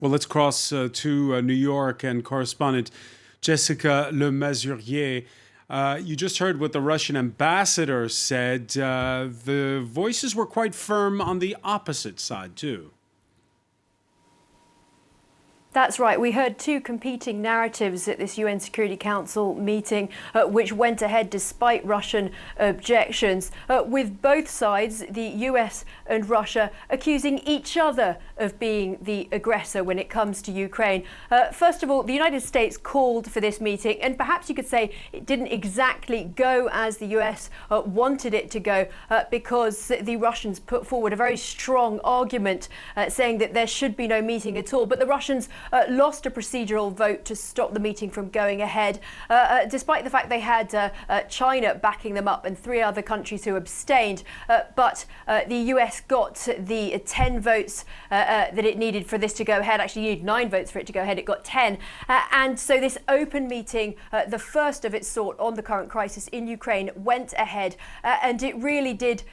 Well, let's cross to New York and correspondent Jessica Le Masurier. You just heard what the Russian ambassador said. The voices were quite firm on the opposite side, too. That's right. We heard two competing narratives at this UN Security Council meeting, which went ahead despite Russian objections, with both sides, the US and Russia, accusing each other of being the aggressor when it comes to Ukraine. First of all, the United States called for this meeting, and perhaps you could say it didn't exactly go as the US wanted it to go, because the Russians put forward a very strong argument saying that there should be no meeting at all. But the Russians lost a procedural vote to stop the meeting from going ahead, despite the fact they had China backing them up and three other countries who abstained. But the US got the 10 votes that it needed for this to go ahead. Actually, you need 9 votes for it to go ahead. It got 10. And so this open meeting, the first of its sort on the current crisis in Ukraine, went ahead. And it really did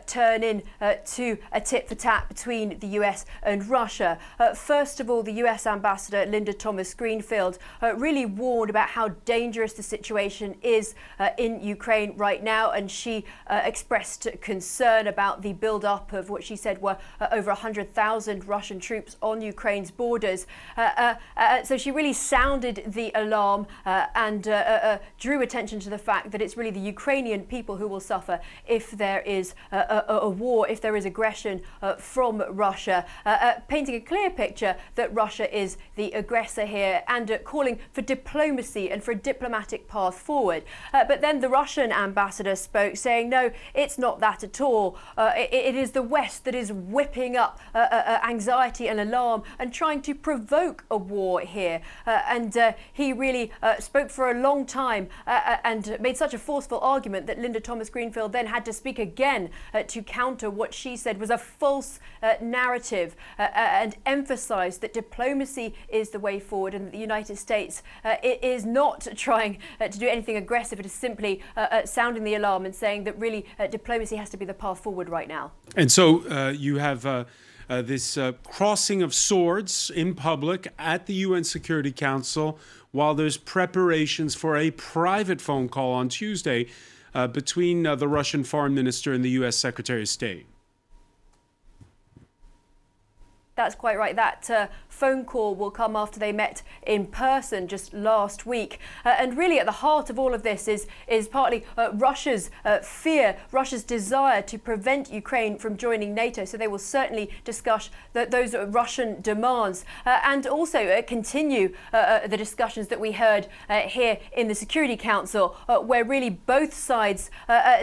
turn into a tit for tat between the US and Russia. First of all, the US Ambassador Linda Thomas-Greenfield really warned about how dangerous the situation is in Ukraine right now, and she expressed concern about the build-up of what she said were over 100,000 Russian troops on Ukraine's borders. So she really sounded the alarm and drew attention to the fact that it's really the Ukrainian people who will suffer if there is a war, if there is aggression from Russia, painting a clear picture that Russia is the aggressor here, and calling for diplomacy and for a diplomatic path forward. But then the Russian ambassador spoke, saying, no, it's not that at all. It is the West that is whipping up anxiety and alarm and trying to provoke a war here. And he really spoke for a long time and made such a forceful argument that Linda Thomas-Greenfield then had to speak again to counter what she said was a false narrative, and emphasized that diplomacy is the way forward, and that the United States it is not trying to do anything aggressive. It is simply sounding the alarm and saying that really diplomacy has to be the path forward right now. And so you have this crossing of swords in public at the UN Security Council, while there's preparations for a private phone call on Tuesday between the Russian foreign minister and the US Secretary of State. That's quite right. That phone call will come after they met in person just last week. And really at the heart of all of this is partly Russia's fear, Russia's desire to prevent Ukraine from joining NATO. So they will certainly discuss those Russian demands and also continue the discussions that we heard here in the Security Council, where really both sides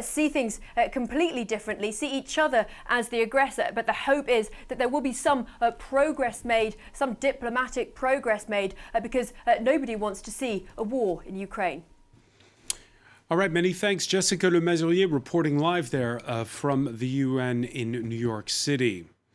see things completely differently, see each other as the aggressor. But the hope is that there will be some progress made, some diplomatic progress made, because nobody wants to see a war in Ukraine. All right, many thanks. Jessica Le Masurier reporting live there from the UN in New York City.